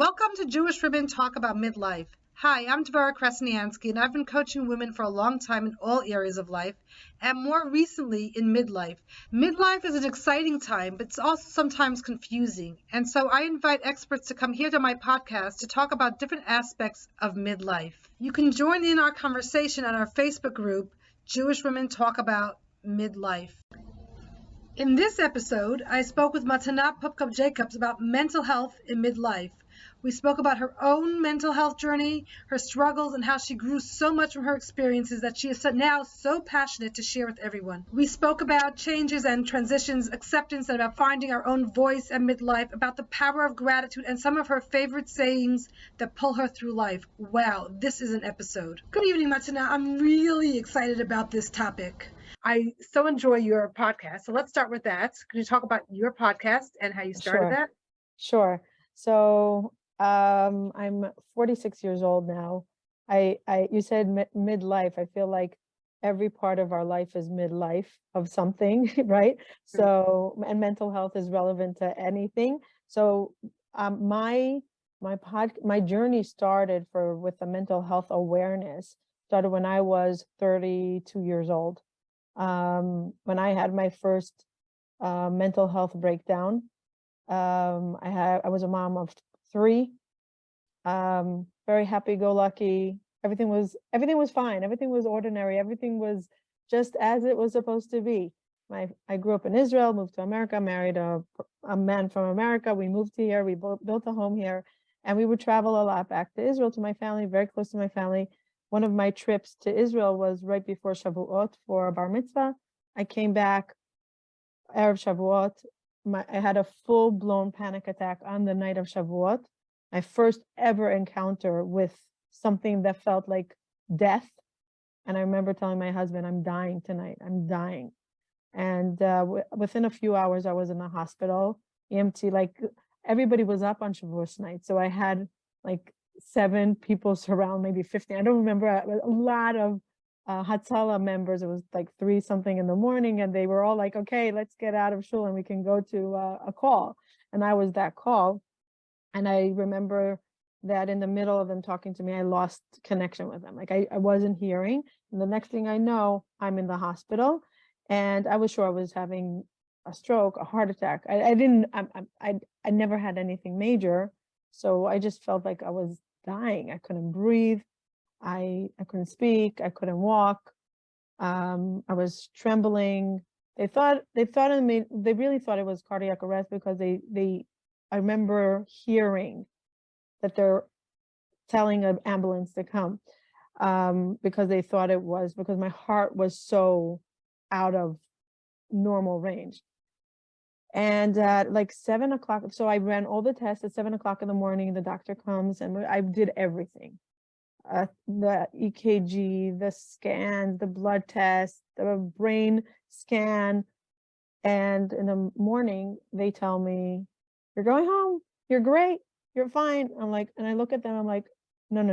Welcome to Jewish Women Talk About Midlife. Hi, I'm Devora Krasnianski, and I've been coaching women for a long time in all areas of life, and more recently in midlife. Midlife is an exciting time, but it's also sometimes confusing. And so I invite experts to come here to my podcast to talk about different aspects of midlife. You can join in our conversation on our Facebook group, Jewish Women Talk About Midlife. In this episode, I spoke with Matana Poupko Jacobs about mental health in midlife. We spoke about her own mental health journey, her struggles, and how she grew so much from her experiences that she is now so passionate to share with everyone. We spoke about changes and transitions, acceptance, and about finding our own voice at midlife, about the power of gratitude, and some of her favorite sayings that pull her through life. Wow, this is an episode. Good evening, Matana. I'm really excited about this topic. I so enjoy your podcast. So let's start with that. Can you talk about your podcast and how you started that? Sure. So I'm 46 years old now. You said midlife. I feel like every part of our life is midlife of something, right? So, and mental health is relevant to anything. So my journey started with the mental health awareness started when I was 32 years old. When I had my first mental health breakdown. I was a mom of 3, very happy-go-lucky. Everything was fine. Everything was ordinary. Everything was just as it was supposed to be. I grew up in Israel, moved to America, married a man from America. We moved here. We built a home here, and we would travel a lot back to Israel to my family, very close to my family. One of my trips to Israel was right before Shavuot for a bar mitzvah. I came back Erev Shavuot. I had a full-blown panic attack on the night of Shavuot. My first ever encounter with something that felt like death. And I remember telling my husband, I'm dying tonight. I'm dying. And within a few hours, I was in the hospital. EMT, like everybody was up on Shavuot night. So I had like 7 people surround, maybe 15. I don't remember, a lot of Hatzalah members. It was like 3 something in the morning, and they were all like, okay, let's get out of shul and we can go to a call. And I was that call. And I remember that in the middle of them talking to me, I lost connection with them. Like I wasn't hearing. And the next thing I know, I'm in the hospital, and I was sure I was having a stroke, a heart attack. I never had anything major. So I just felt like I was dying. I couldn't breathe. I couldn't speak. I couldn't walk. I was trembling. They really thought it was cardiac arrest because I remember hearing that they're telling an ambulance to come because they thought it was because my heart was so out of normal range. And at like 7 o'clock, so I ran all the tests at 7 o'clock in the morning. The doctor comes and I did everything. The EKG, the scans, the blood test, the brain scan. And in the morning, they tell me, you're going home. You're great. You're fine. I'm like, and I look at them, I'm like, no.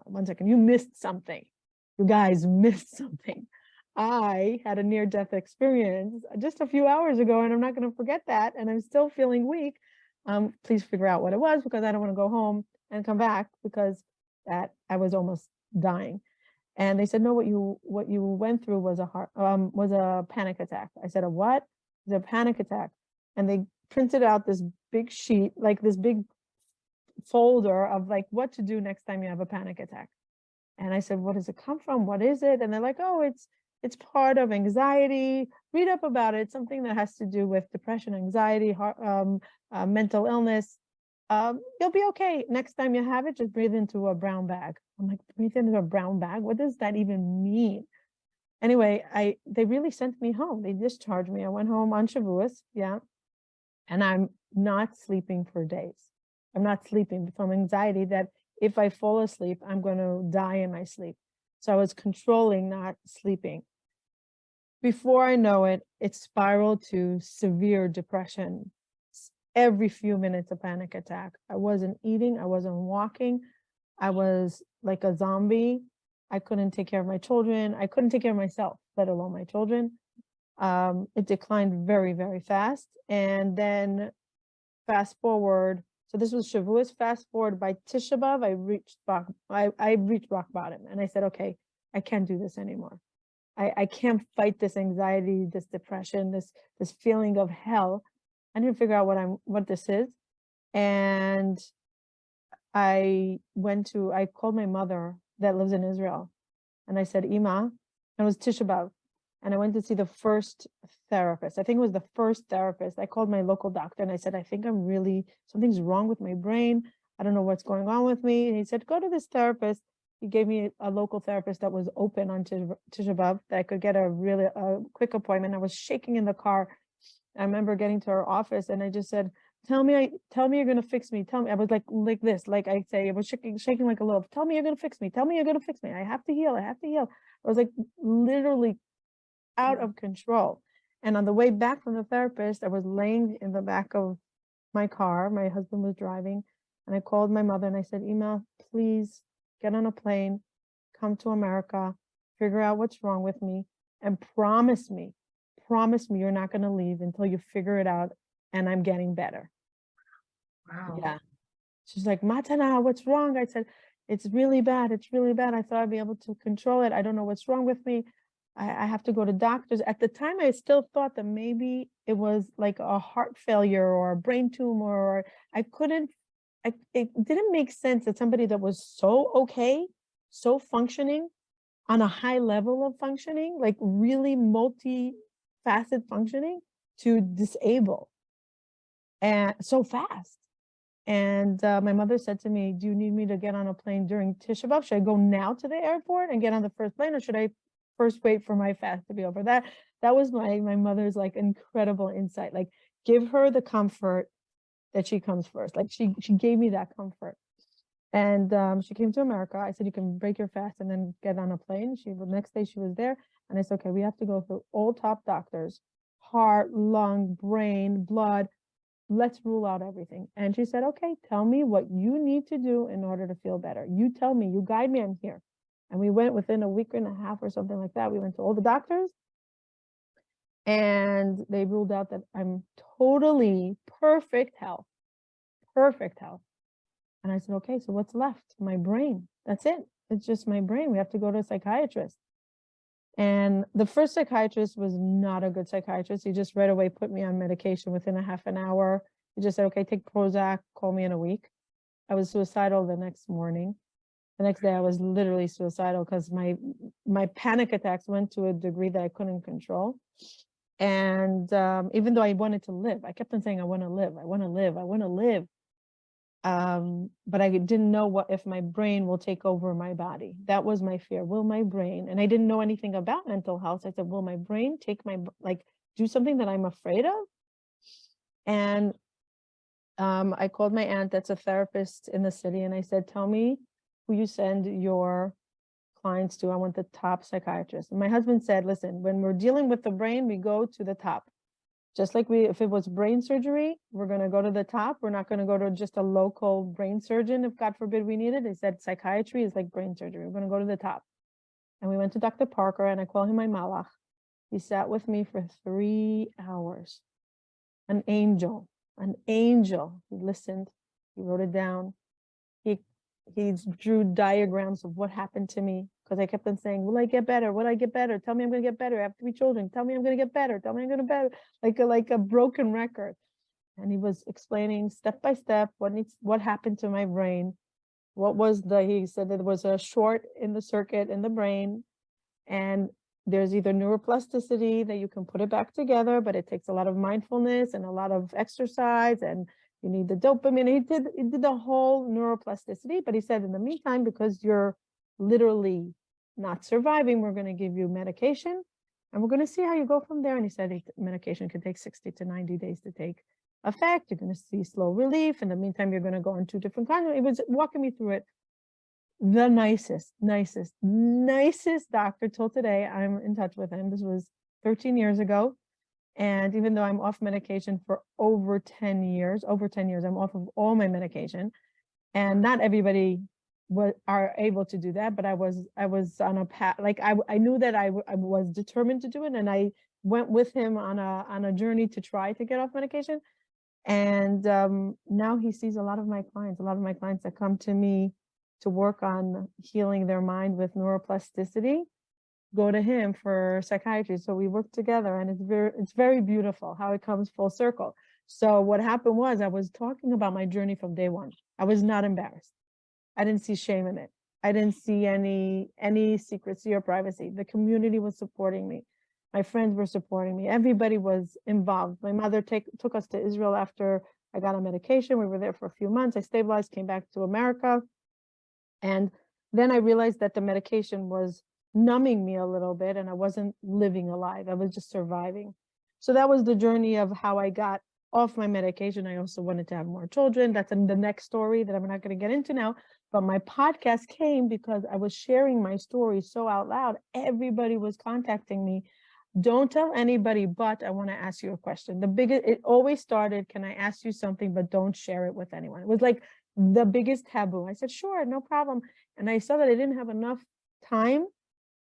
1 second. You missed something. You guys missed something. I had a near-death experience just a few hours ago, and I'm not going to forget that. And I'm still feeling weak. Please figure out what it was, because I don't want to go home and come back because that I was almost dying. And they said, no, what you went through was a panic attack. I said, a what? It was a panic attack. And they printed out this big sheet, like this big folder of like what to do next time you have a panic attack. And I said, what does it come from? What is it? And they're like, oh, it's part of anxiety. Read up about it. It's something that has to do with depression, anxiety, mental illness. You'll be okay. Next time you have it, just breathe into a brown bag. I'm like, breathe into a brown bag? What does that even mean? Anyway, they really sent me home. They discharged me. I went home on Shavuos, yeah. And I'm not sleeping for days. I'm not sleeping from anxiety that if I fall asleep, I'm going to die in my sleep. So I was controlling not sleeping. Before I know it, it spiraled to severe depression. Every few minutes, a panic attack. I wasn't eating. I wasn't walking. I was like a zombie. I couldn't take care of my children. I couldn't take care of myself, let alone my children. It declined very, very fast. And then fast forward So this was Shavuos. Fast forward, by Tisha B'Av, I reached rock bottom, and I said, okay, I can't do this anymore. I can't fight this anxiety, this depression, this feeling of hell. I need to figure out what this is. And I called my mother that lives in Israel, and I said, Ima, and it was Tisha B'Av, and I went to see the first therapist. I think it was the first therapist. I called my local doctor and I said, I think something's wrong with my brain. I don't know what's going on with me. And he said, go to this therapist. He gave me a local therapist that was open on Tisha B'Av, that I could get a quick appointment. I was shaking in the car. I remember getting to her office and I just said, tell me you're going to fix me. Tell me. I was like this, like I say, I was shaking like a little. Tell me you're going to fix me. Tell me you're going to fix me. I have to heal. I have to heal. I was like literally out of control. And on the way back from the therapist, I was laying in the back of my car. My husband was driving, and I called my mother and I said, Ima, please get on a plane, come to America, figure out what's wrong with me, and promise me you're not going to leave until you figure it out and I'm getting better. Wow. Yeah. She's like, Matana, what's wrong? I said, it's really bad. It's really bad. I thought I'd be able to control it. I don't know what's wrong with me. I have to go to doctors. At the time, I still thought that maybe it was like a heart failure or a brain tumor, or it didn't make sense that somebody that was so okay, so functioning on a high level of functioning, like really multi-facet functioning, to disable and so fast. And my mother said to me, do you need me to get on a plane during Tisha B'Av? Should I go now to the airport and get on the first plane, or should I first wait for my fast to be over? That was my mother's like incredible insight. Like, give her the comfort that she comes first. Like she gave me that comfort. And she came to America. I said, you can break your fast and then get on a plane. The next day she was there, and I said, okay, we have to go through all top doctors, heart, lung, brain, blood. Let's rule out everything. And she said, okay, tell me what you need to do in order to feel better. You tell me, you guide me, I'm here. And we went within a week and a half or something like that. We went to all the doctors, and they ruled out that I'm totally perfect health. And I said, okay, so what's left? My brain. That's it. It's just my brain. We have to go to a psychiatrist. And the first psychiatrist was not a good psychiatrist. He just right away put me on medication within a half an hour. He just said, okay, take Prozac, call me in a week. I was suicidal the next morning. The next day I was literally suicidal because my panic attacks went to a degree that I couldn't control. And even though I wanted to live, I kept on saying, I want to live, I want to live, I want to live. But I didn't know if my brain will take over my body. That was my fear. Will my brain, and I didn't know anything about mental health. I said, will my brain do something that I'm afraid of? And I called my aunt that's a therapist in the city, and I said, tell me who you send your clients to. I want the top psychiatrist. And my husband said, listen, when we're dealing with the brain, we go to the top. Just like if it was brain surgery, we're going to go to the top. We're not going to go to just a local brain surgeon if God forbid we need it. He said psychiatry is like brain surgery. We're going to go to the top. And we went to Dr. Parker, and I call him my malach. He sat with me for 3 hours. An angel. He listened. He wrote it down. He drew diagrams of what happened to me, because I kept on saying, will I get better? Will I get better? Tell me I'm going to get better. I have 3 children. Tell me I'm going to get better. Tell me I'm going to get better. Like a broken record. And he was explaining step by step what happened to my brain. He said that there was a short in the circuit in the brain, and there's either neuroplasticity that you can put it back together, but it takes a lot of mindfulness and a lot of exercise, and you need the dopamine. He did the whole neuroplasticity, but he said, in the meantime, because you're literally not surviving, we're going to give you medication, and we're going to see how you go from there. And he said medication can take 60 to 90 days to take effect. You're going to see slow relief. In the meantime, you're going to go on 2 different kinds. He was walking me through it. The nicest doctor till today. I'm in touch with him. This was 13 years ago. And even though I'm off medication for over 10 years, I'm off of all my medication. And not everybody are able to do that, but I was on a path. Like I knew that I was determined to do it. And I went with him on a journey to try to get off medication. And now he sees a lot of my clients that come to me to work on healing their mind with neuroplasticity, go to him for psychiatry. So we work together, and it's very beautiful how it comes full circle. So what happened was, I was talking about my journey from day one. I was not embarrassed. I didn't see shame in it. I didn't see any secrecy or privacy. The community was supporting me. My friends were supporting me. Everybody was involved. My mother took us to Israel after I got on medication. We were there for a few months. I stabilized, came back to America. And then I realized that the medication was numbing me a little bit, and I wasn't living alive. I was just surviving. So that was the journey of how I got off my medication. I also wanted to have more children. That's in the next story that I'm not going to get into now. But my podcast came because I was sharing my story so out loud. Everybody was contacting me. Don't tell anybody, but I want to ask you a question. It always started, can I ask you something, but don't share it with anyone. It was like the biggest taboo. I said, sure, no problem. And I saw that I didn't have enough time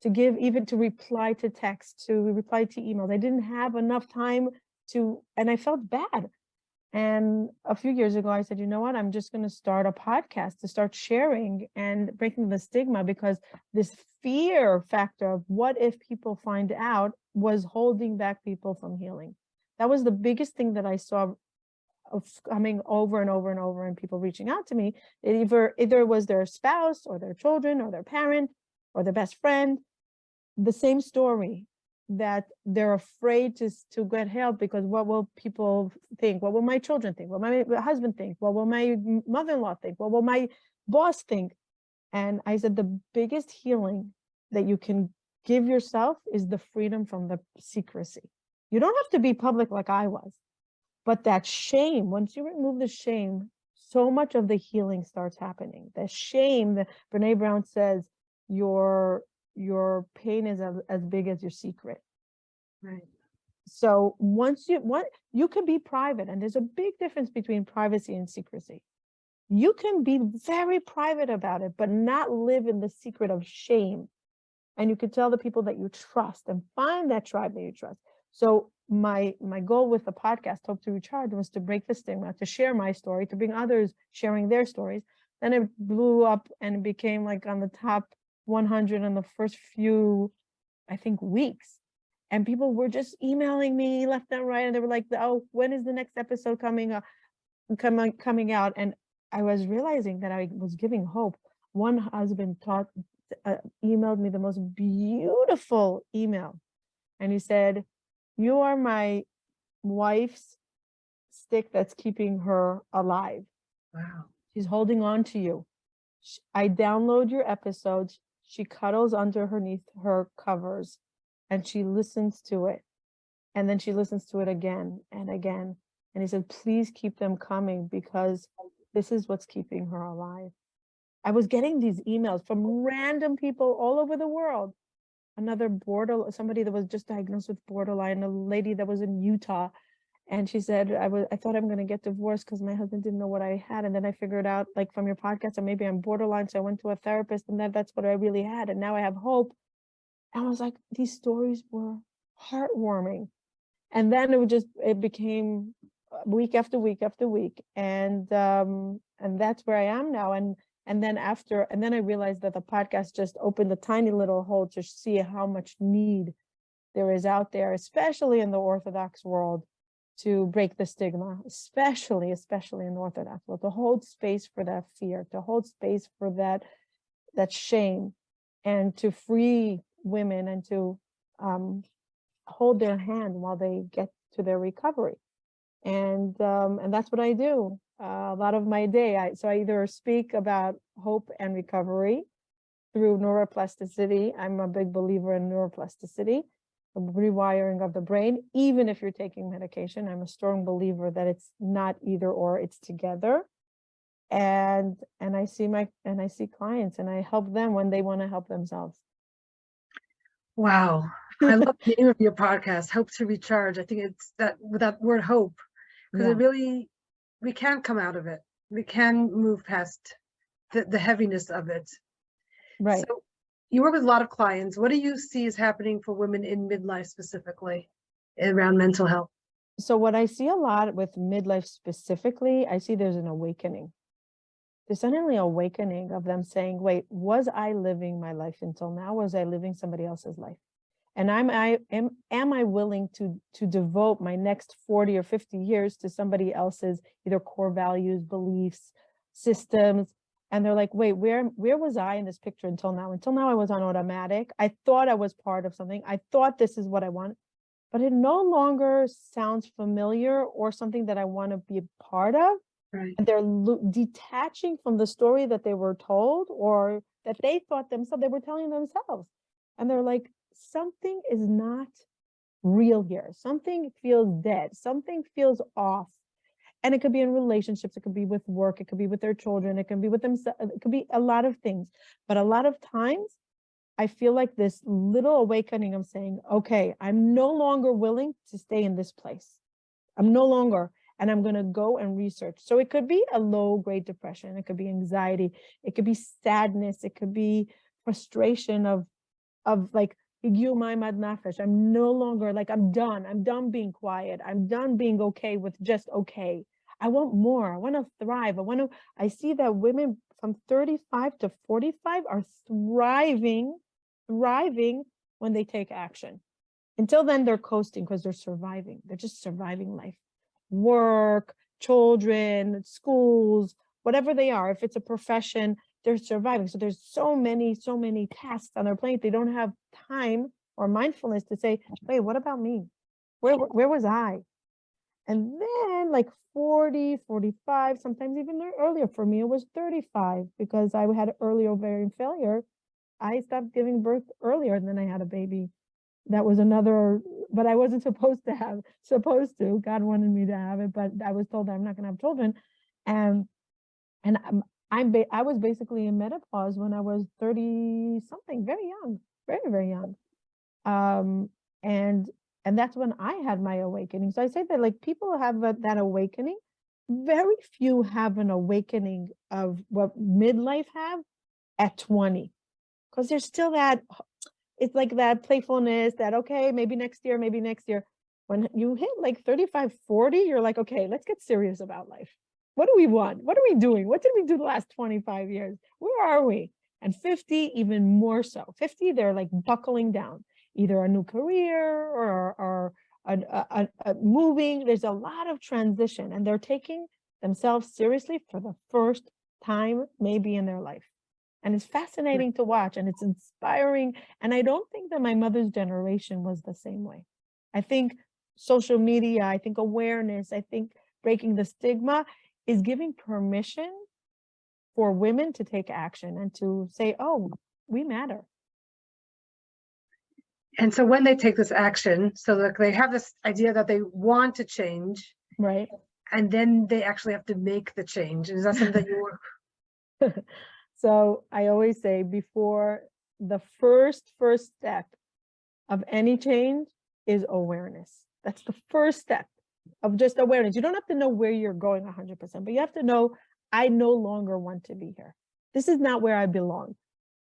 to give, even to reply to text, to reply to emails. I didn't have enough time and I felt bad. And a few years ago, I said, you know what, I'm just going to start a podcast to start sharing and breaking the stigma, because this fear factor of what if people find out was holding back people from healing. That was the biggest thing that I saw of coming over and over and over, and people reaching out to me. Either it was their spouse or their children or their parent or their best friend, the same story, that they're afraid to get help because what will people think? What will my children think? What will my husband think? What will my mother-in-law think? What will my boss think? And I said, the biggest healing that you can give yourself is the freedom from the secrecy. You don't have to be public like I was, but that shame, once you remove the shame, so much of the healing starts happening. The shame that Brene Brown says, your pain is as big as your secret. Right. So once you can be private, and there's a big difference between privacy and secrecy. You can be very private about it, but not live in the secret of shame. And you can tell the people that you trust and find that tribe that you trust. So my goal with the podcast, Hope to Recharge, was to break the stigma, to share my story, to bring others sharing their stories. Then it blew up and it became like on the top 100 in the first few, I think, weeks. And people were just emailing me left and right. And they were like, oh, when is the next episode coming out? And I was realizing that I was giving hope. One husband emailed me the most beautiful email. And he said, you are my wife's stick that's keeping her alive. Wow. She's holding on to you. I download your episodes. She cuddles underneath her covers and she listens to it. And then she listens to it again and again. And he said, please keep them coming, because this is what's keeping her alive. I was getting these emails from random people all over the world. Somebody that was just diagnosed with borderline, a lady that was in Utah. And she said, I thought I'm going to get divorced because my husband didn't know what I had. And then I figured out, like, from your podcast, that maybe I'm borderline. So I went to a therapist, and that's what I really had. And now I have hope. And I was like, these stories were heartwarming. And then it became week after week after week. And that's where I am now. And then I realized that the podcast just opened a tiny little hole to see how much need there is out there, especially in the Orthodox world, to break the stigma, especially in the Orthodox world, to hold space for that fear, to hold space for that shame, and to free women and to hold their hand while they get to their recovery. And that's what I do a lot of my day. So I either speak about hope and recovery through neuroplasticity. I'm a big believer in neuroplasticity, the rewiring of the brain, even if you're taking medication. I'm a strong believer that it's not either or, it's together. And I see clients, and I help them when they want to help themselves. Wow. I love the name of your podcast, Hope to Recharge. I think it's that with that word hope, because we can come out of it. We can move past the heaviness of it. Right. So you work with a lot of clients. What do you see is happening for women in midlife specifically around mental health? So what I see a lot with midlife specifically, I see there's an awakening. There's suddenly awakening of them saying, wait, was I living my life until now? Was I living somebody else's life? And am I willing to devote my next 40 or 50 years to somebody else's either core values, beliefs, systems? And they're like, wait, where was I in this picture until now? Until now, I was on automatic. I thought I was part of something. I thought this is what I want, but it no longer sounds familiar or something that I want to be a part of. Right. And they're detaching from the story that they were told or that they thought themselves, they were telling themselves. And they're like, something is not real here. Something feels dead. Something feels off. And it could be in relationships. It could be with work. It could be with their children. It can be with themselves. It could be a lot of things. But a lot of times, I feel like this little awakening of saying, okay, I'm no longer willing to stay in this place. I'm no longer, and I'm going to go and research. So it could be a low grade depression. It could be anxiety. It could be sadness. It could be frustration of like, I'm no longer like, I'm done being quiet. I'm done being okay with just okay. I want more. I want to thrive. I see that women from 35 to 45 are thriving when they take action. Until then, they're coasting because they're surviving. They're just surviving life. Work, children, schools, whatever they are. If it's a profession, they're surviving. So there's so many tasks on their plate. They don't have time or mindfulness to say, wait, what about me? Where was I? And then like 40, 45, sometimes even earlier. For me, it was 35 because I had early ovarian failure. I stopped giving birth earlier and then I had a baby. That was another, but I wasn't supposed to. God wanted me to have it, but I was told that I'm not going to have children. And I was basically in menopause when I was 30 something, very young, very young. And that's when I had my awakening. So I say that like people have that awakening. Very few have an awakening of what midlife have at 20, because there's still that, it's like that playfulness that, okay, maybe next year. When you hit like 35, 40, you're like, okay, let's get serious about life. What do we want? What are we doing? What did we do the last 25 years? Where are we? And 50, even more so. 50, they're like buckling down, either a new career or moving. There's a lot of transition, and they're taking themselves seriously for the first time, maybe in their life. And it's fascinating to watch, and it's inspiring. And I don't think that my mother's generation was the same way. I think social media, I think awareness, I think breaking the stigma is giving permission for women to take action and to say, oh, we matter. And so when they take this action, so like they have this idea that they want to change, right? And then they actually have to make the change. Is that something that you work? So I always say, before the first step of any change is awareness. That's the first step of just awareness. You don't have to know where you're going 100%, but you have to know, I no longer want to be here. This is not where I belong.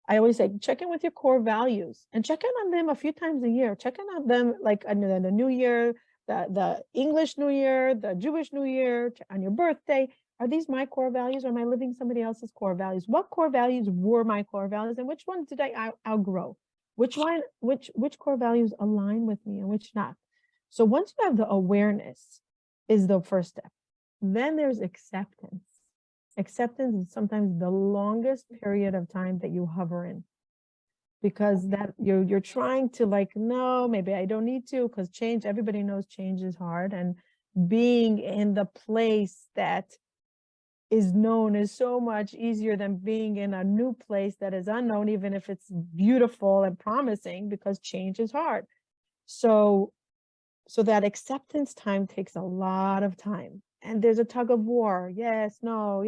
I always say, check in with your core values and check in on them a few times a year. Check in on them like on the new year, the English New Year, the Jewish New Year, on your birthday. Are these my core values, or am I living somebody else's core values? What core values were my core values, and which ones did I outgrow? Which core values align with me and which not? So once you have the awareness is the first step. Then there's acceptance. Acceptance is sometimes the longest period of time that you hover in, because that you're trying to like, no, maybe I don't need to, because change, everybody knows change is hard, and being in the place that is known is so much easier than being in a new place that is unknown, even if it's beautiful and promising, because change is hard. So that acceptance time takes a lot of time, and there's a tug of war. Yes, no.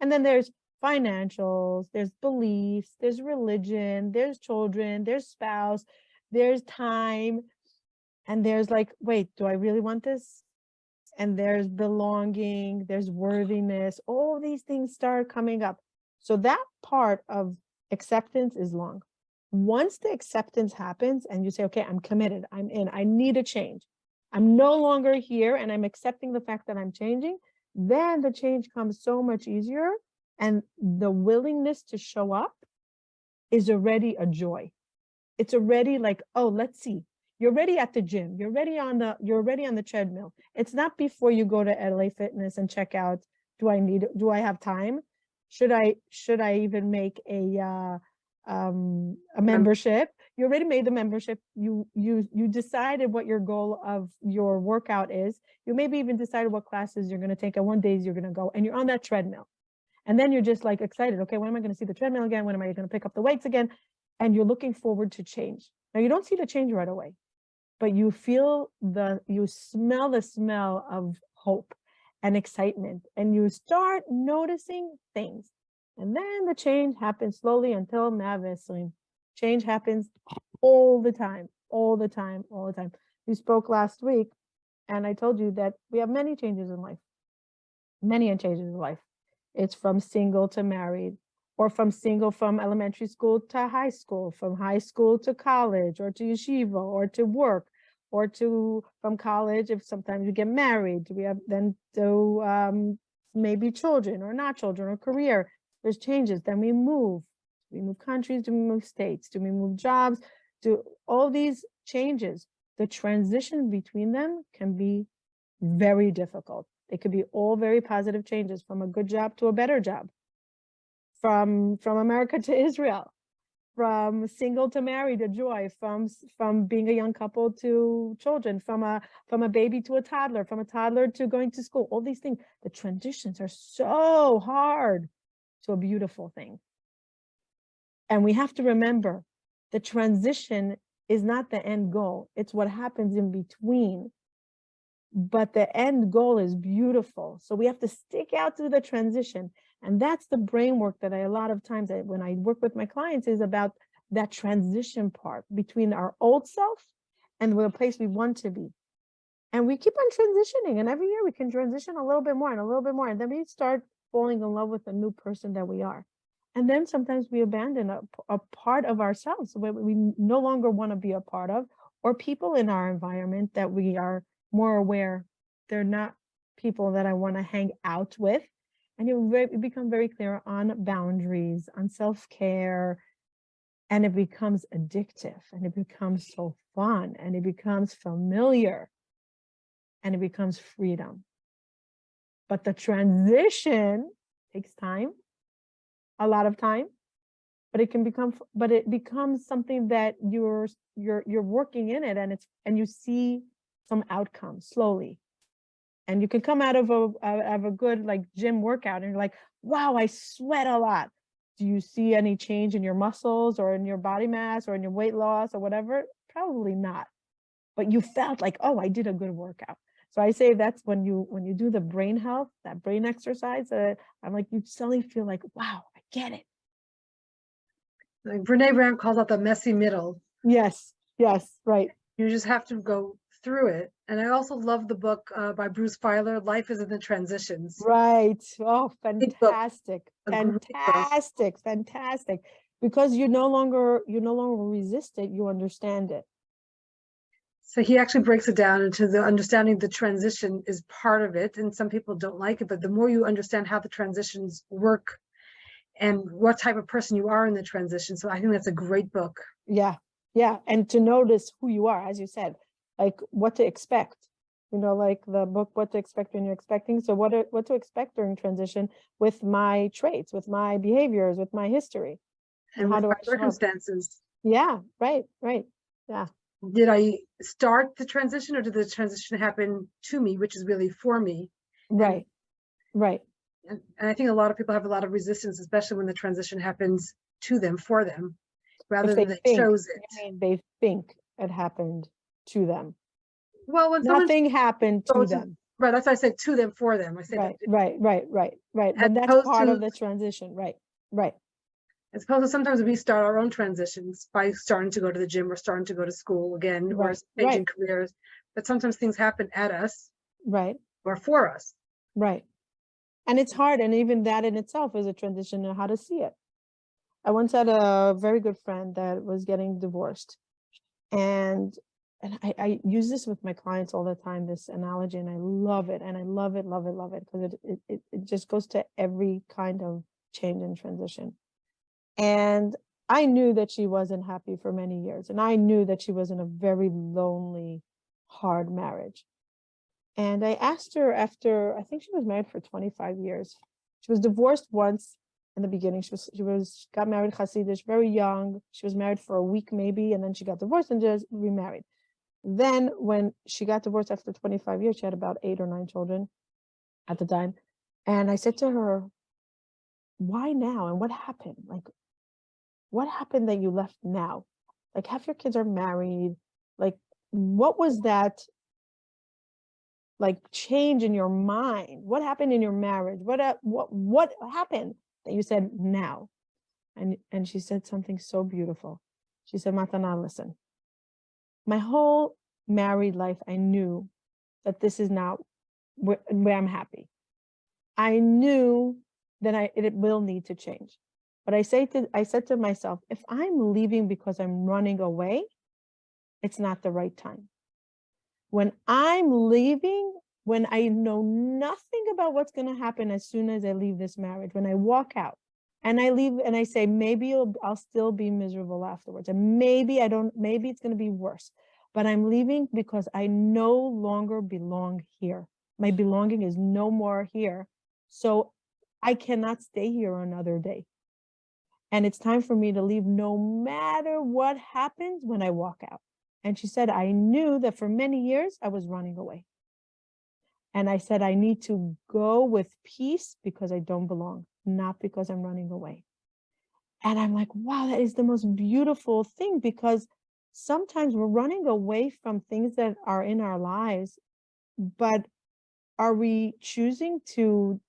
And then there's financials, there's beliefs, there's religion, there's children, there's spouse, there's time, and there's like, wait, do I really want this? And there's belonging, there's worthiness. All these things start coming up. So that part of acceptance is long. Once the acceptance happens and you say, okay, I'm committed, I'm in, I need a change, I'm no longer here and I'm accepting the fact that I'm changing, then the change comes so much easier. And the willingness to show up is already a joy. It's already like, oh, let's see. You're already at the gym. You're already on the treadmill. It's not before you go to LA Fitness and check out, do I have time? Should I even make a membership? You already made the membership. You decided what your goal of your workout is. You maybe even decided what classes you're going to take and what days you're going to go, and you're on that treadmill. And then you're just like excited. Okay, when am I going to see the treadmill again? When am I going to pick up the weights again? And you're looking forward to change. Now you don't see the change right away, but you smell the smell of hope and excitement, and you start noticing things. And then the change happens slowly until Maveslim. Change happens all the time, all the time, all the time. You spoke last week, and I told you that we have many changes in life, many changes in life. It's from single to married, or from elementary school to high school, from high school to college, or to yeshiva, or to work, or from college, if sometimes you get married, we have then to maybe children or not children, or career. There's changes. Then we move countries, do we move states, do we move jobs, do all these changes. The transition between them can be very difficult. It could be all very positive changes, from a good job to a better job, from America to Israel, from single to married to joy, from being a young couple to children, from a baby to a toddler, from a toddler to going to school. All these things, the transitions are so hard to a beautiful thing. And we have to remember, the transition is not the end goal. It's what happens in between. But the end goal is beautiful. So we have to stick out through the transition. And that's the brain work that a lot of times when I work with my clients is about that transition part between our old self and the place we want to be. And we keep on transitioning. And every year we can transition a little bit more and a little bit more. And then we start falling in love with the new person that we are. And then sometimes we abandon a part of ourselves where we no longer want to be a part of, or people in our environment that we are more aware they're not people that I want to hang out with. And you become very clear on boundaries, on self-care, and it becomes addictive, and it becomes so fun, and it becomes familiar, and it becomes freedom. But the transition takes time, a lot of time, but it becomes something that you're working in it, and you see some outcomes slowly. And you can come out of a good like gym workout and you're like, wow, I sweat a lot. Do you see any change in your muscles or in your body mass or in your weight loss or whatever? Probably not. But you felt like, oh, I did a good workout. So I say that's when you do the brain health, that brain exercise, I'm like, you suddenly feel like, wow, I get it. Like Brene Brown calls that the messy middle. Yes, right. You just have to go through it. And I also love the book by Bruce Feiler, Life is in the Transitions. Right. Oh, fantastic. Fantastic. Because you no longer resist it, you understand it. So he actually breaks it down into the understanding the transition is part of it. And some people don't like it, but the more you understand how the transitions work and what type of person you are in the transition. So I think that's a great book. Yeah. And to notice who you are, as you said, like what to expect, like the book, What to Expect When You're Expecting. So what to expect during transition with my traits, with my behaviors, with my history. And how do I circumstances. Yeah, right. Yeah. Did I start the transition or did the transition happen to me, which is really for me? Right. And I think a lot of people have a lot of resistance, especially when the transition happens to them, for them, rather than they chose it. I mean, they think it happened to them. Well, when nothing happened to them. Right, that's why I said to them, for them. I said right. But that's part of the transition, right. As opposed to sometimes we start our own transitions by starting to go to the gym or starting to go to school again, or changing careers. But sometimes things happen at us, right, or for us, right. And it's hard, and even that in itself is a transition on how to see it. I once had a very good friend that was getting divorced, and and I use this with my clients all the time, this analogy, and I love it. And I love it, love it, love it, because it just goes to every kind of change and transition. And I knew that she wasn't happy for many years. And I knew that she was in a very lonely, hard marriage. And I asked her after, I think she was married for 25 years. She was divorced once in the beginning. She got married Hasidish, very young. She was married for a week maybe, and then she got divorced and just remarried. Then when she got divorced after 25 years, she had about 8 or 9 children at the time. And I said to her, why now? And what happened? Like, what happened that you left now? Like, half your kids are married. Like, what was that like change in your mind? What happened in your marriage? What happened that you said now? And she said something so beautiful. She said, Matana, listen, my whole married life, I knew that this is not where I'm happy. I knew that it will need to change. But I said to myself, if I'm leaving because I'm running away, it's not the right time. When I'm leaving, when I know nothing about what's going to happen as soon as I leave this marriage, when I walk out and I leave and I say, maybe I'll still be miserable afterwards. And maybe it's going to be worse, but I'm leaving because I no longer belong here. My belonging is no more here. So I cannot stay here another day. And it's time for me to leave no matter what happens when I walk out. And she said, I knew that for many years I was running away. And I said, I need to go with peace because I don't belong, not because I'm running away. And I'm like, wow, that is the most beautiful thing, because sometimes we're running away from things that are in our lives, but are we choosing to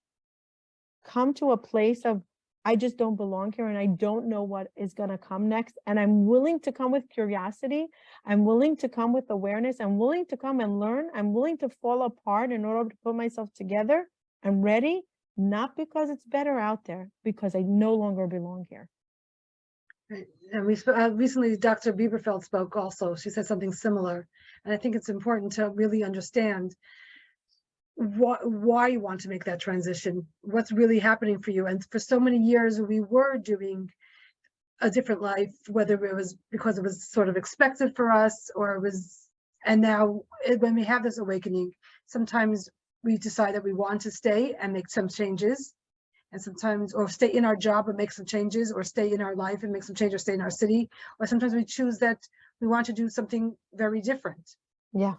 come to a place of, I just don't belong here and I don't know what is going to come next. And I'm willing to come with curiosity. I'm willing to come with awareness. I'm willing to come and learn. I'm willing to fall apart in order to put myself together. I'm ready, not because it's better out there, because I no longer belong here. And we recently, Dr. Bieberfeld spoke also. She said something similar. And I think it's important to really understand why you want to make that transition, what's really happening for you. And for so many years, we were doing a different life, whether it was because it was sort of expected for us, or it was, and now when we have this awakening, sometimes we decide that we want to stay and make some changes, and sometimes, or stay in our job and make some changes, or stay in our life and make some changes, or stay in our city, or sometimes we choose that we want to do something very different. Yeah.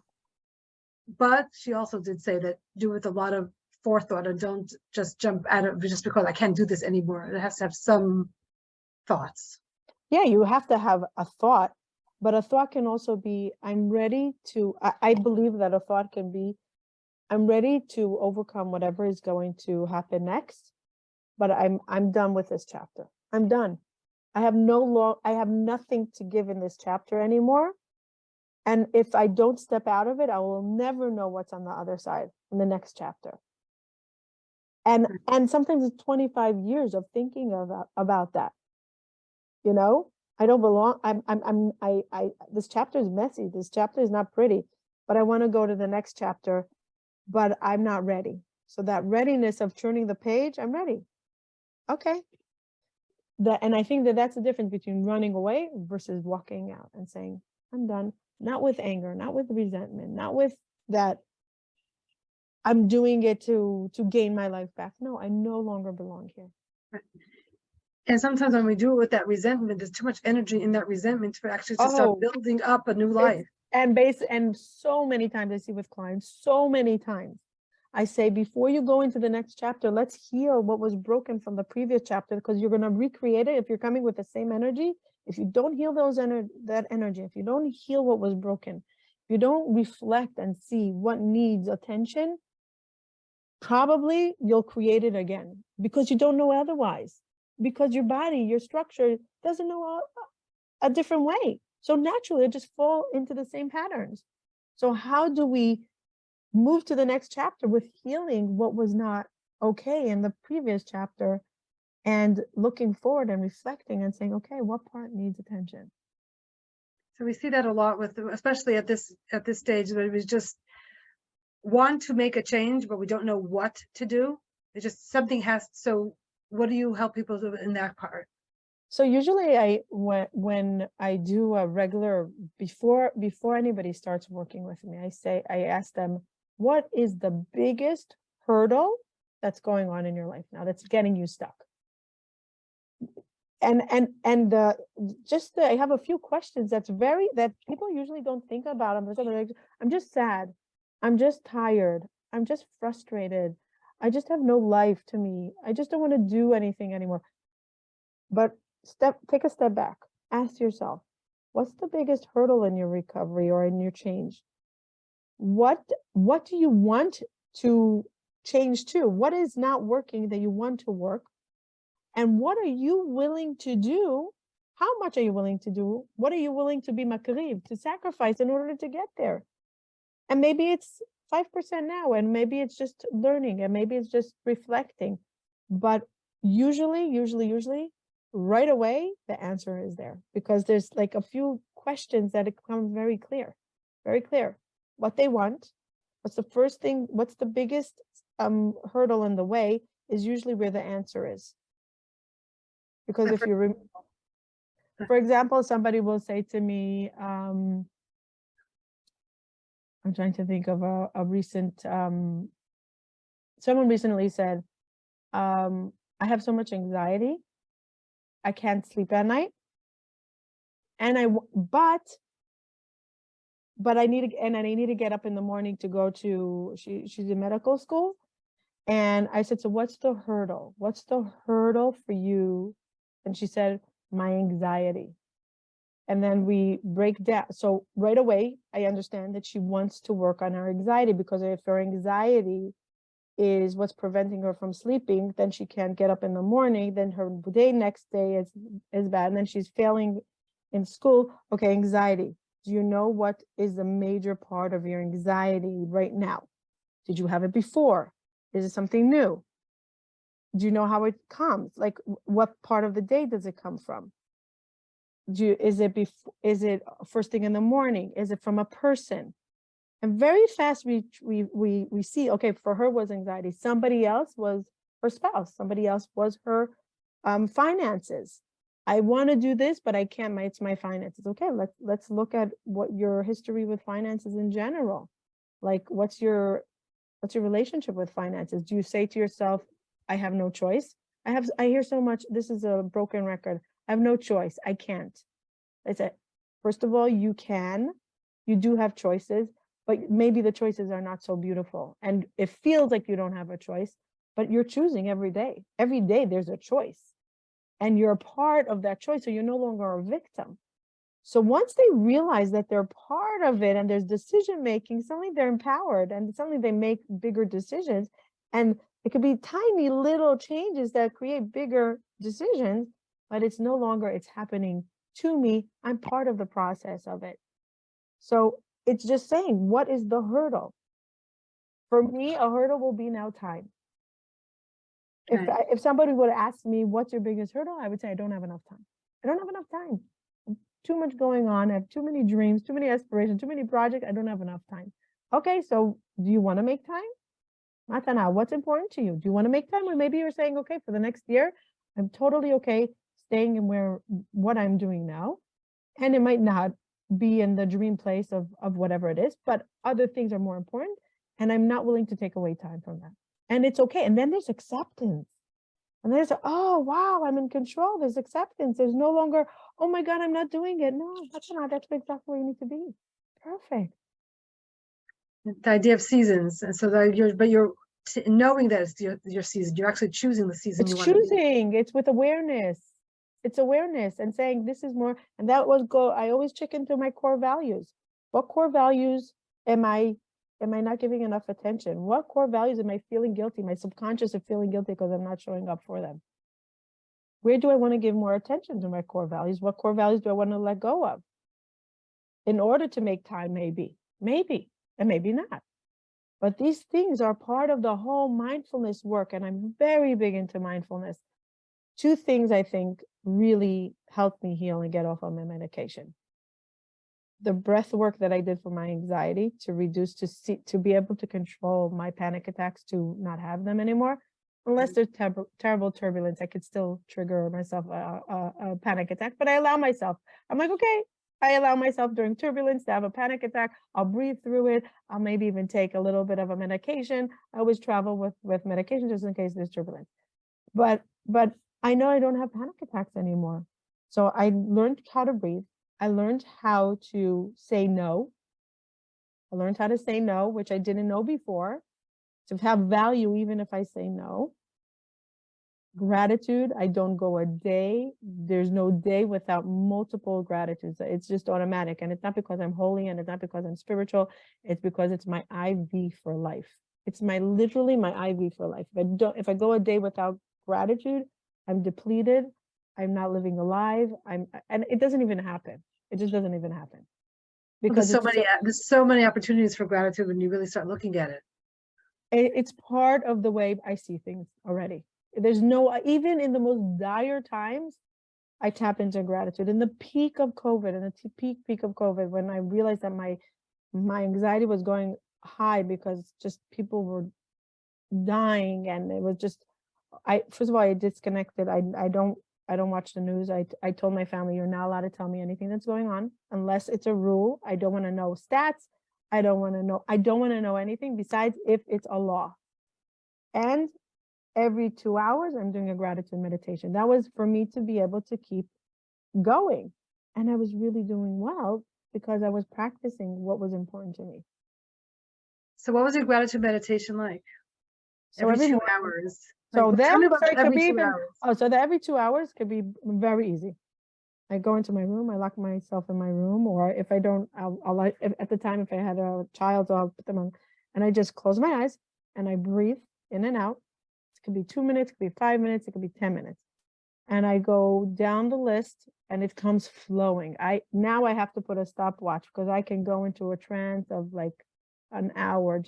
But she also did say that do with a lot of forethought, and don't just jump at it just because I can't do this anymore. It has to have some thoughts. Yeah, you have to have a thought, but a thought can also be, I'm ready to, I believe that a thought can be, I'm ready to overcome whatever is going to happen next, but I'm done with this chapter. I'm done. I have nothing to give in this chapter anymore. And if I don't step out of it, I will never know what's on the other side in the next chapter. And sometimes it's 25 years of thinking about that. You know, I don't belong. This chapter is messy. This chapter is not pretty, but I want to go to the next chapter, but I'm not ready. So that readiness of turning the page, I'm ready. Okay. And I think that's the difference between running away versus walking out and saying, I'm done. Not with anger, not with resentment, not with that I'm doing it to gain my life back. No, I no longer belong here. And sometimes when we do it with that resentment, there's too much energy in that resentment for actually to start building up a new life. And so many times I see with clients, so many times I say, before you go into the next chapter, let's heal what was broken from the previous chapter, because you're going to recreate it if you're coming with the same energy. If you don't heal that energy, if you don't heal what was broken, if you don't reflect and see what needs attention, probably you'll create it again, because you don't know otherwise, because your body, your structure doesn't know a different way. So naturally, it just fall into the same patterns. So how do we move to the next chapter with healing what was not okay in the previous chapter, and looking forward and reflecting and saying, okay, what part needs attention? So we see that a lot with, especially at this stage, that it was just want to make a change, but we don't know what to do. It just something has. So what do you help people do in that part? So usually when I do a regular, before anybody starts working with me, I ask them, what is the biggest hurdle that's going on in your life now that's getting you stuck? And I have a few questions that people usually don't think about. I'm just sad. I'm just tired. I'm just frustrated. I just have no life to me. I just don't want to do anything anymore. But take a step back. Ask yourself, what's the biggest hurdle in your recovery or in your change? What do you want to change to? What is not working that you want to work? And what are you willing to do? How much are you willing to do? What are you willing to be makriv, to sacrifice in order to get there? And maybe it's 5% now, and maybe it's just learning, and maybe it's just reflecting. But usually, right away, the answer is there, because there's like a few questions that it becomes very clear, what they want. What's the first thing? What's the biggest hurdle in the way is usually where the answer is. Because if you, for example, somebody will say to me, I'm trying to think of a recent, someone recently said, I have so much anxiety, I can't sleep at night, and but I need to get up in the morning to go to, she's in medical school. And I said, so what's the hurdle? What's the hurdle for you? And she said, my anxiety. And then we break down. So right away, I understand that she wants to work on her anxiety, because if her anxiety is what's preventing her from sleeping, then she can't get up in the morning. Then her next day is bad. And then she's failing in school. Okay, anxiety. Do you know what is the major part of your anxiety right now? Did you have it before? Is it something new? Do you know how it comes? Like, what part of the day does it come from? Is it first thing in the morning? Is it from a person? And very fast we see, okay, for her was anxiety. Somebody else was her spouse. Somebody else was her finances. I want to do this, but I can't. It's my finances. Okay, let's look at what your history with finances in general. Like, what's your relationship with finances? Do you say to yourself, I have no choice? I hear so much, this is a broken record. I have no choice. I can't. I said, first of all, you do have choices, but maybe the choices are not so beautiful. And it feels like you don't have a choice, but you're choosing every day. Every day there's a choice, and you're a part of that choice. So you're no longer a victim. So once they realize that they're part of it and there's decision making, suddenly they're empowered, and suddenly they make bigger decisions. And it could be tiny little changes that create bigger decisions, but it's no longer it's happening to me. I'm part of the process of it. So it's just saying, what is the hurdle? For me, a hurdle will be now time. If somebody would ask me, what's your biggest hurdle? I would say, I don't have enough time. I don't have enough time. Too much going on. I have too many dreams, too many aspirations, too many projects. I don't have enough time. Okay, so do you want to make time? Matana, what's important to you? Do you want to make time? Or maybe you're saying, okay, for the next year, I'm totally okay staying in what I'm doing now. And it might not be in the dream place of whatever it is, but other things are more important. And I'm not willing to take away time from that. And it's okay. And then there's acceptance. And there's, oh, wow, I'm in control. There's acceptance. There's no longer, oh my God, I'm not doing it. No, that's exactly where you need to be. Perfect. The idea of seasons. And so that you're knowing that it's your season, you're actually choosing the season you want to be. It's choosing, it's with awareness. It's awareness and saying this is more, and that was I always check into my core values. What core values am I not giving enough attention? What core values am I feeling guilty? My subconscious is feeling guilty because I'm not showing up for them. Where do I want to give more attention to my core values? What core values do I want to let go of? In order to make time, maybe, and maybe not. But these things are part of the whole mindfulness work. And I'm very big into mindfulness. Two things I think really helped me heal and get off of my medication. the breath work that I did for my anxiety to reduce, to be able to control my panic attacks, to not have them anymore. Unless there's terrible turbulence, I could still trigger myself a panic attack, but I allow myself. I'm like, okay, I allow myself during turbulence to have a panic attack. I'll breathe through it. I'll maybe even take a little bit of a medication. I always travel with medication just in case there's turbulence. But I know I don't have panic attacks anymore. So I learned how to breathe. I learned how to say no. I learned how to say no, which I didn't know before, to have value even if I say no. Gratitude, I don't go a day. There's no day without multiple gratitudes. It's just automatic. And it's not because I'm holy, and it's not because I'm spiritual. It's because it's my IV for life. It's literally my IV for life. If I go a day without gratitude, I'm depleted. I'm not living alive. And it doesn't even happen. It just doesn't even happen. Because there's so many opportunities for gratitude when you really start looking at it. It's part of the way I see things already. There's even in the most dire times, I tap into gratitude. In the peak of COVID, peak of COVID, when I realized that my anxiety was going high because just people were dying, and it was just, first of all, I disconnected. I don't watch the news. I told my family, you're not allowed to tell me anything that's going on unless it's a rule. I don't want to know stats. I don't want to know anything besides if it's a law. And every 2 hours, I'm doing a gratitude meditation. That was for me to be able to keep going. And I was really doing well because I was practicing what was important to me. So what was your gratitude meditation like? So every 2 hours. So like, then, so it could be even, so that every 2 hours could be very easy. I go into my room, I lock myself in my room, or if I don't, at the time, if I had a child, I'll put them on, and I just close my eyes and I breathe in and out. It could be 2 minutes, it could be 5 minutes, it could be 10 minutes. And I go down the list and it comes flowing. Now I have to put a stopwatch because I can go into a trance of like an hour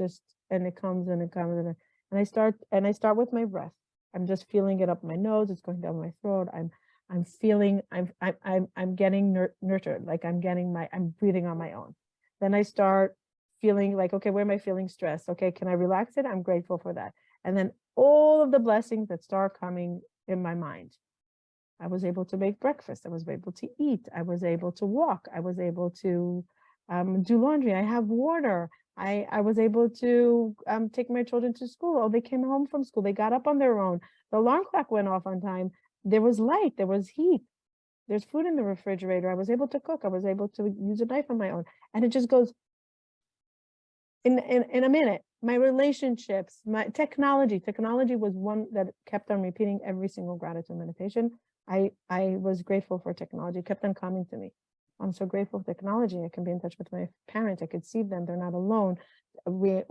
and it comes and it comes and I start with my breath. I'm just feeling it up my nose. It's going down my throat. I'm feeling, I'm getting nurtured. Like I'm breathing on my own. Then I start feeling like, okay, where am I feeling stressed? Okay, can I relax it? I'm grateful for that. And then all of the blessings that start coming in my mind. I was able to make breakfast. I was able to eat. I was able to walk. I was able to do laundry. I have water. I was able to take my children to school. Oh, they came home from school. They got up on their own. The alarm clock went off on time. There was light. There was heat. There's food in the refrigerator. I was able to cook. I was able to use a knife on my own. And it just goes in a minute. My relationships, my technology was one that kept on repeating every single gratitude meditation. I was grateful for technology. It kept on coming to me. I'm so grateful for technology. I can be in touch with my parents. I could see them. They're not alone. We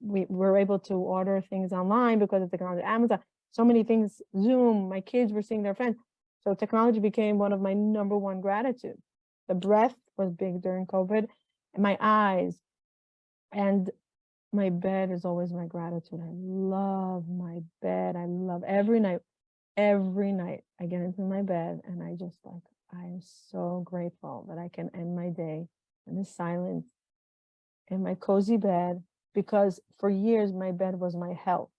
were able to order things online because of technology. Amazon, so many things. Zoom. My kids were seeing their friends. So technology became one of my number one gratitude. The breath was big during COVID. And my eyes, and my bed is always my gratitude. I love my bed. I love every night I get into my bed and I just like, I am so grateful that I can end my day in the silence in my cozy bed, because for years my bed was my hell.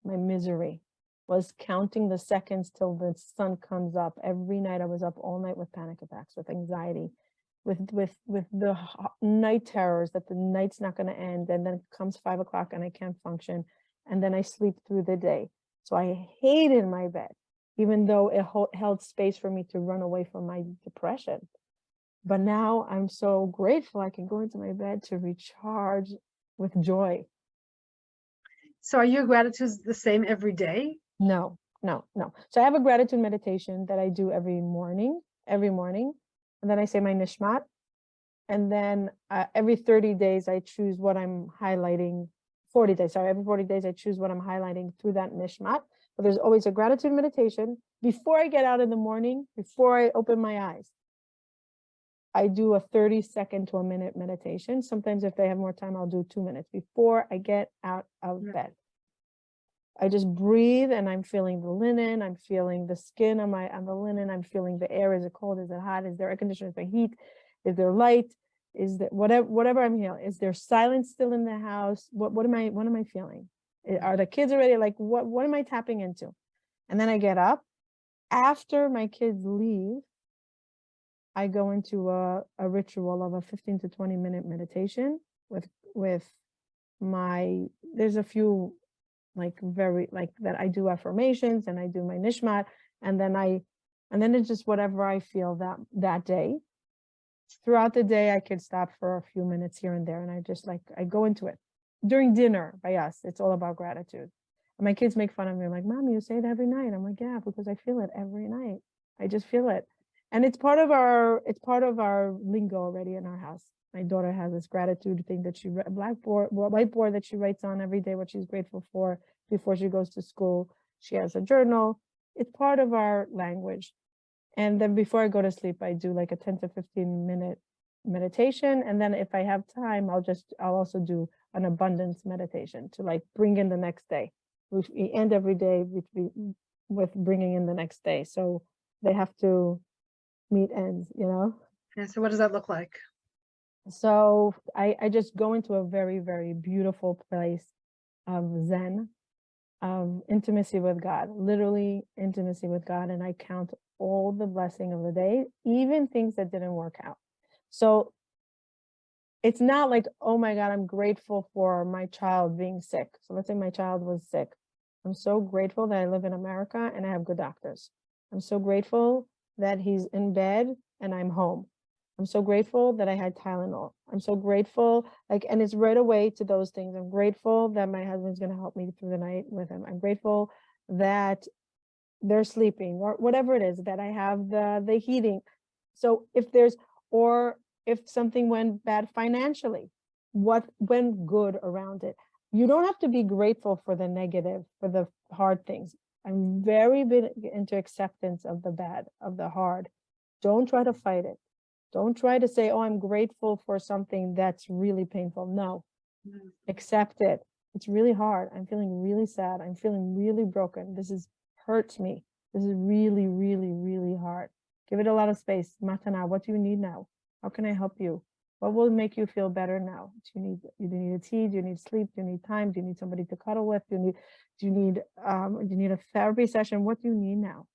My misery was counting the seconds till the sun comes up. Every night I was up all night with panic attacks, with anxiety, with the night terrors that the night's not going to end, and then it comes 5 o'clock and I can't function, and then I sleep through the day. So I hated my bed, even though it held space for me to run away from my depression. But now I'm so grateful I can go into my bed to recharge with joy. So are your gratitudes the same every day? No. So I have a gratitude meditation that I do every morning. And then I say my nishmat. And then every 30 days, I choose what I'm highlighting. 40 days, sorry, every 40 days, I choose what I'm highlighting through that nishmat. But there's always a gratitude meditation. Before I get out in the morning, before I open my eyes, I do a 30-second to a minute meditation. Sometimes if I have more time, I'll do 2 minutes before I get out of bed. I just breathe and I'm feeling the linen. I'm feeling the skin on the linen. I'm feeling the air. Is it cold? Is it hot? Is there air conditioning? Is there heat? Is there light? Is that whatever I'm feeling? Is there silence still in the house? What am I feeling? Are the kids already like, what am I tapping into? And then I get up. After my kids leave, I go into a ritual of a 15 to 20-minute meditation with there's a few like very like that I do affirmations and I do my nishmat, and then it's just whatever I feel that day. Throughout the day, I could stop for a few minutes here and there, and I go into it. During dinner, by us, it's all about gratitude. And my kids make fun of me, like, Mom, you say it every night. I'm like, yeah, because I feel it every night. I just feel it. And it's part of our lingo already in our house. My daughter has this gratitude thing that whiteboard that she writes on every day what she's grateful for before she goes to school. She has a journal. It's part of our language. And then before I go to sleep, I do like a 10 to 15-minute meditation. And then if I have time, I'll also do an abundance meditation to like bring in the next day. We end every day with bringing in the next day. So they have to meet ends, And so what does that look like? So I just go into a very, very beautiful place of Zen, of intimacy with God, literally intimacy with God. And I count all the blessing of the day, even things that didn't work out. So it's not like, oh my God, I'm grateful for my child being sick. So let's say my child was sick. I'm so grateful that I live in America and I have good doctors. I'm so grateful that he's in bed and I'm home. I'm so grateful that I had Tylenol. I'm so grateful, and it's right away to those things. I'm grateful that my husband's going to help me through the night with him. I'm grateful that they're sleeping or whatever it is, that I have the heating. So if something went bad financially, what went good around it? You don't have to be grateful for the negative, for the hard things. I'm very big into acceptance of the bad, of the hard. Don't try to fight it. Don't try to say, oh, I'm grateful for something that's really painful. No, accept it. It's really hard. I'm feeling really sad. I'm feeling really broken. This hurts me. This is really, really, really hard. Give it a lot of space. Matana, what do you need now? How can I help you? What will make you feel better now? Do you need a tea? Do you need sleep? Do you need time? Do you need somebody to cuddle with? Do you need a therapy session? What do you need now?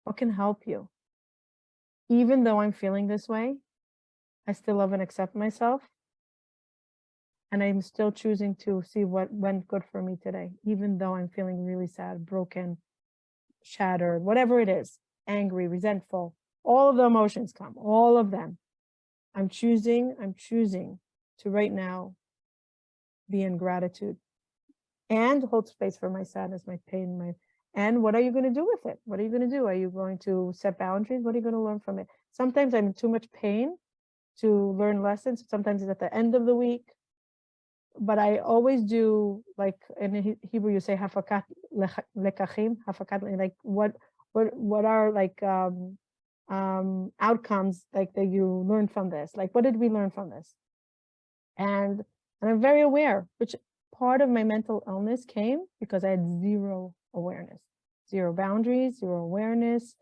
What can help you? Even though I'm feeling this way, I still love and accept myself. And I'm still choosing to see what went good for me today, even though I'm feeling really sad, broken, shattered, whatever it is, angry, resentful, all of the emotions come, all of them. I'm choosing to right now be in gratitude and hold space for my sadness, my pain, and what are you going to do with it? What are you going to do? Are you going to set boundaries? What are you going to learn from it? Sometimes I'm in too much pain to learn lessons. Sometimes it's at the end of the week. But I always do, like in Hebrew, you say hafakat lekachim, hafakat, like what are like outcomes like that you learn from this? Like, what did we learn from this? And I'm very aware, which part of my mental illness came because I had zero awareness, zero boundaries, zero awareness,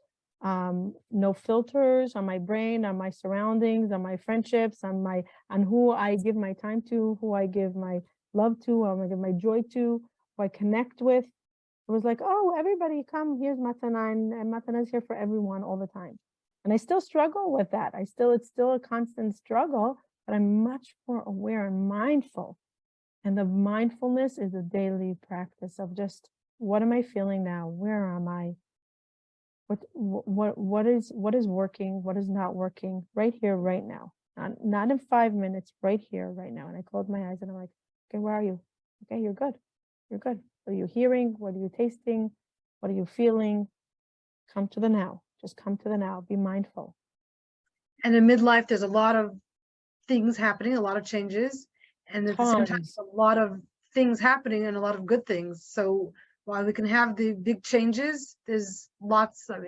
no filters on my brain, on my surroundings, on my friendships, on who I give my time to, who I give my love to, who I give my joy to, who I connect with. It was like, oh, everybody come, here's Matana, and Matana is here for everyone all the time. And I still struggle with that. It's still a constant struggle, but I'm much more aware and mindful. And the mindfulness is a daily practice of just, what am I feeling now? Where am I? What is working? What is not working? Right here, right now. Not in 5 minutes, right here, right now. And I close my eyes and I'm like, okay, where are you? Okay, you're good. You're good. What are you hearing? What are you tasting? What are you feeling? Come to the now. Just come to the now. Be mindful. And in midlife, there's a lot of things happening, a lot of changes, and at the same time, a lot of things happening and a lot of good things. So while we can have the big changes, there's lots of,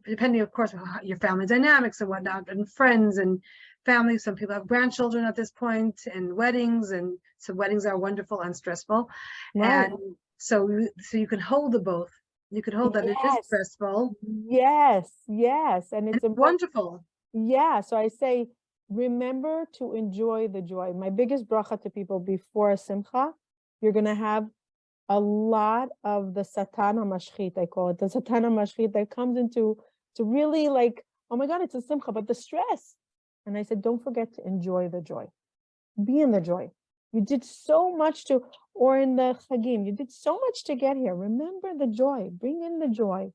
depending, of course, on your family dynamics and whatnot, and friends and family. Some people have grandchildren at this point, and weddings, and so weddings are wonderful and stressful. Right. And so you can hold the both. You can hold that. Yes. It is stressful. Yes, and it's wonderful. Yeah, so I say remember to enjoy the joy. My biggest bracha to people before a simcha, you're going to have a lot of the satana mashchit, I call it, the satana mashchit that comes into to really like, oh my God, it's a simcha, but the stress. And I said, don't forget to enjoy the joy. Be in the joy. You did so much to, or in the chagim, you did so much to get here. Remember the joy. Bring in the joy.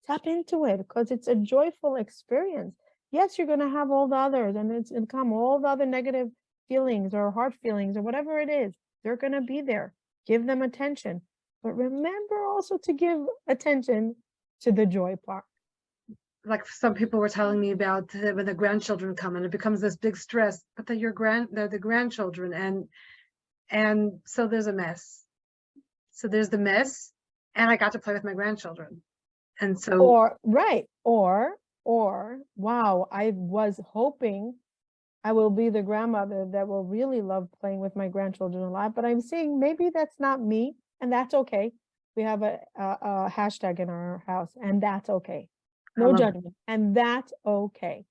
Tap into it because it's a joyful experience. Yes, you're going to have all the others, and it's come all the other negative feelings or hard feelings or whatever it is. They're going to be there. Give them attention, but remember also to give attention to the joy part. Like some people were telling me about when the grandchildren come and it becomes this big stress, but they're the grandchildren, and so there's a mess. So there's the mess, and I got to play with my grandchildren, and so or wow, I was hoping I will be the grandmother that will really love playing with my grandchildren a lot, but I'm seeing maybe that's not me, and that's okay. We have a hashtag in our house, and that's okay. No judgment, and that's okay.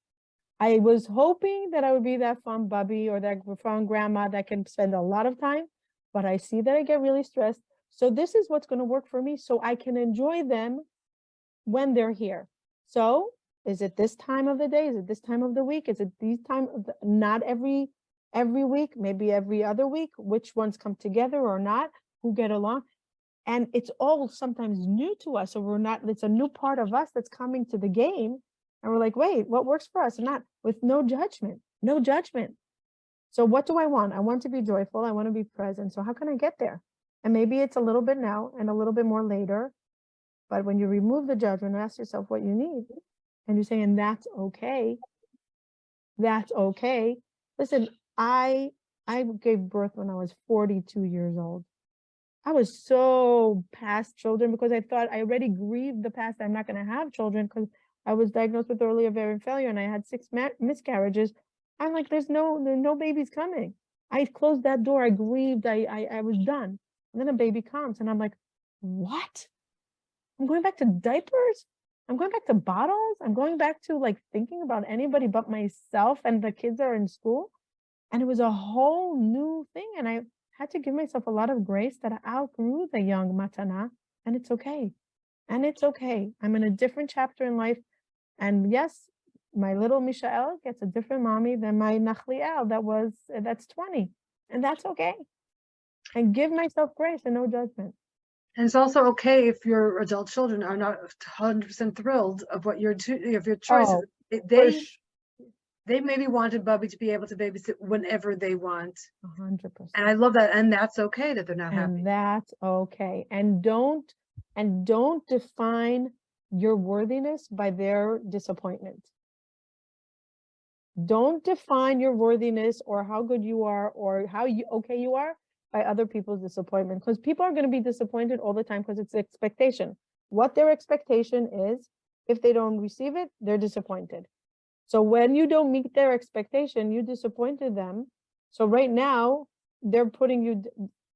I was hoping that I would be that fun bubby or that fun grandma that can spend a lot of time, but I see that I get really stressed. So this is what's going to work for me so I can enjoy them when they're here. So is it this time of the day? Is it this time of the week? Is it these time of the, not every week, maybe every other week, which ones come together or not, who get along? And it's all sometimes new to us. So we're not, it's a new part of us that's coming to the game. And we're like, wait, what works for us? And not with no judgment, no judgment. So what do I want? I want to be joyful. I want to be present. So how can I get there? And maybe it's a little bit now and a little bit more later. But when you remove the judgment, ask yourself what you need. And you're saying, that's okay. That's okay. Listen, I gave birth when I was 42 years old. I was so past children because I thought I already grieved the past. I'm not going to have children because I was diagnosed with early ovarian failure and I had 6 miscarriages. I'm like, there's no babies coming. I closed that door. I grieved. I was done. And then a baby comes and I'm like, what? I'm going back to diapers. I'm going back to bottles. I'm going back to like thinking about anybody but myself and the kids are in school. And it was a whole new thing. And I had to give myself a lot of grace that I outgrew the young Matana, and it's okay. And it's okay. I'm in a different chapter in life. And yes, my little Mishael gets a different mommy than my Nachliel that's 20. And that's okay. And give myself grace and no judgment. And it's also okay if your adult children are not 100% thrilled of what your choices. They maybe wanted Bubby to be able to babysit whenever they want. 100%. And I love that. And that's okay that they're not happy. And that's okay. And don't define your worthiness by their disappointment. Don't define your worthiness or how good you are or how okay you are by other people's disappointment. Because people are going to be disappointed all the time because it's expectation. What their expectation is, if they don't receive it, they're disappointed. So when you don't meet their expectation, you disappointed them. So right now they're putting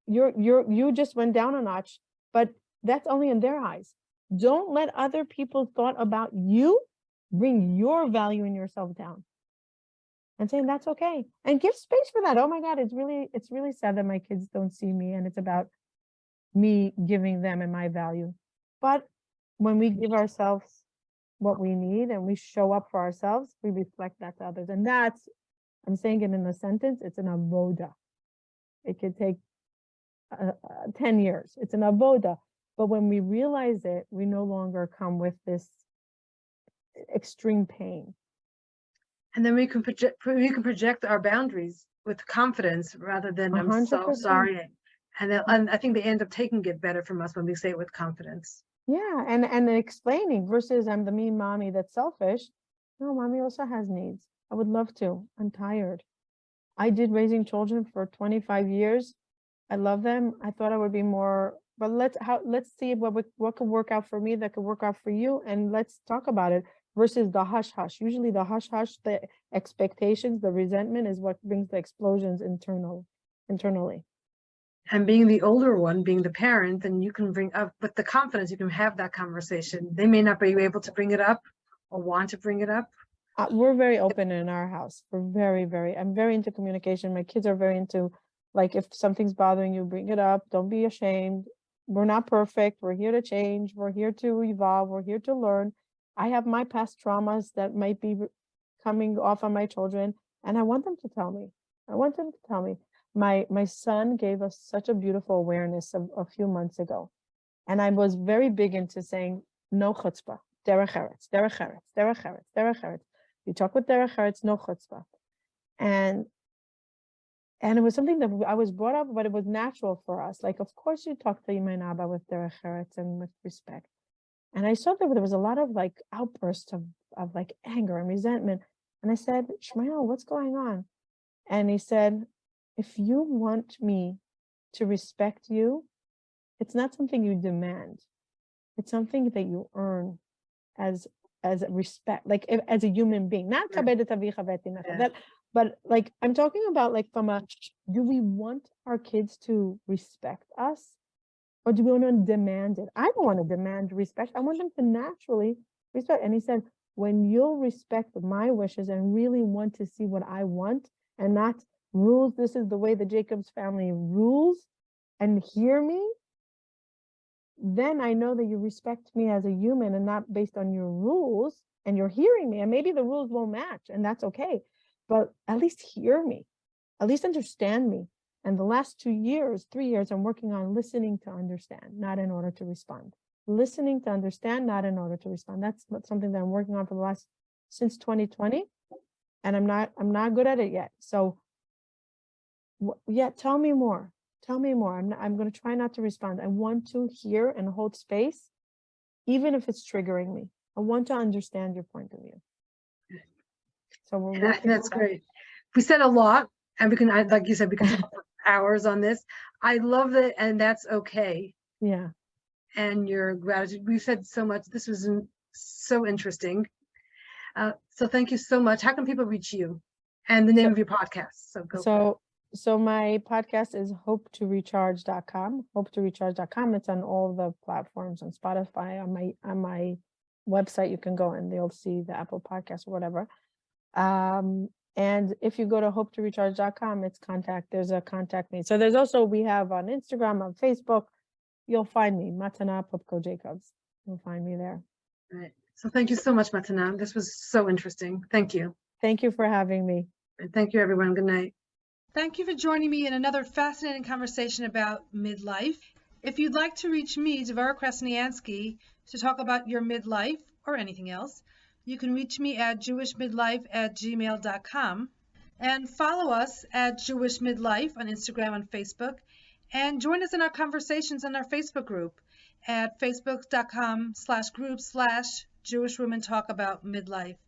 you just went down a notch, but that's only in their eyes. Don't let other people's thought about you bring your value in yourself down. And saying that's okay. And give space for that. Oh my God, it's really sad that my kids don't see me and it's about me giving them and my value. But when we give ourselves what we need and we show up for ourselves, we reflect that to others. And that's, I'm saying it in a sentence, it's an avoda. It could take 10 years. It's an avoda. But when we realize it, we no longer come with this extreme pain. And then we can project our boundaries with confidence rather than 100%. I'm so sorry. And I think they end up taking it better from us when we say it with confidence. Yeah, and explaining versus I'm the mean mommy that's selfish. No, mommy also has needs. I would love to. I'm tired. I did raising children for 25 years. I love them. I thought I would be more, but let's see what could work out for me that could work out for you, and let's talk about it. Versus the hush hush. Usually the hush hush, the expectations, the resentment is what brings the explosions internally. And being the older one, being the parent, then you can bring up with the confidence, you can have that conversation. They may not be able to bring it up or want to bring it up, We're very open in our house. We're I'm very into communication. My kids are very into, like, if something's bothering you, bring it up. Don't be ashamed. We're not perfect. We're here to change. We're here to evolve. We're here to learn. I have my past traumas that might be coming off on my children, and I want them to tell me. I want them to tell me. My son gave us such a beautiful awareness a few months ago. And I was very big into saying, no chutzpah, derech eretz, derech eretz, derech eretz, derech eretz. You talk with derech eretz, no chutzpah. And it was something that I was brought up, but it was natural for us. Like, of course, you talk to Imay and Abba with derech eretz and with respect. And I saw that there was a lot of like outbursts of like anger and resentment. And I said, Shmuel, what's going on? And he said, if you want me to respect you, it's not something you demand. It's something that you earn as a respect, like as a human being, not that, but like I'm talking about like from a, do we want our kids to respect us, or do we want to demand it? I don't want to demand respect. I want them to naturally respect. And he said, when you'll respect my wishes and really want to see what I want and not rules, this is the way the Jacobs family rules, and hear me, then I know that you respect me as a human and not based on your rules, and you're hearing me. And maybe the rules won't match, and that's okay. But at least hear me, at least understand me. And the last 2 years, 3 years, I'm working on listening to understand, not in order to respond. Listening to understand, not in order to respond. That's something that I'm working on for the last, since 2020. And I'm not good at it yet. So yeah, tell me more. Tell me more. I'm going to try not to respond. I want to hear and hold space, even if it's triggering me. I want to understand your point of view. So that's great. We said a lot, and we can, like you said, we can talk for hours on this. I love it, and that's okay. Yeah. And your gratitude. We said so much. This was so interesting. So thank you so much. How can people reach you and the name of your podcast? So my podcast is hopetorecharge.com. Hopetorecharge.com. It's on all the platforms, on Spotify, on my website. You can go and they'll see the Apple Podcast or whatever. And if you go to hopetorecharge.com, it's contact. There's a contact me. So there's also, we have on Instagram, on Facebook. You'll find me, Matana Poupko Jacobs. You'll find me there. All right. So thank you so much, Matana. This was so interesting. Thank you. Thank you for having me. And thank you, everyone. Good night. Thank you for joining me in another fascinating conversation about midlife. If you'd like to reach me, Devora Krasnianski, to talk about your midlife or anything else, you can reach me at jewishmidlife@gmail.com, and follow us at Jewish Midlife on Instagram and Facebook, and join us in our conversations in our Facebook group at facebook.com/group/Jewish Women Talk About Midlife.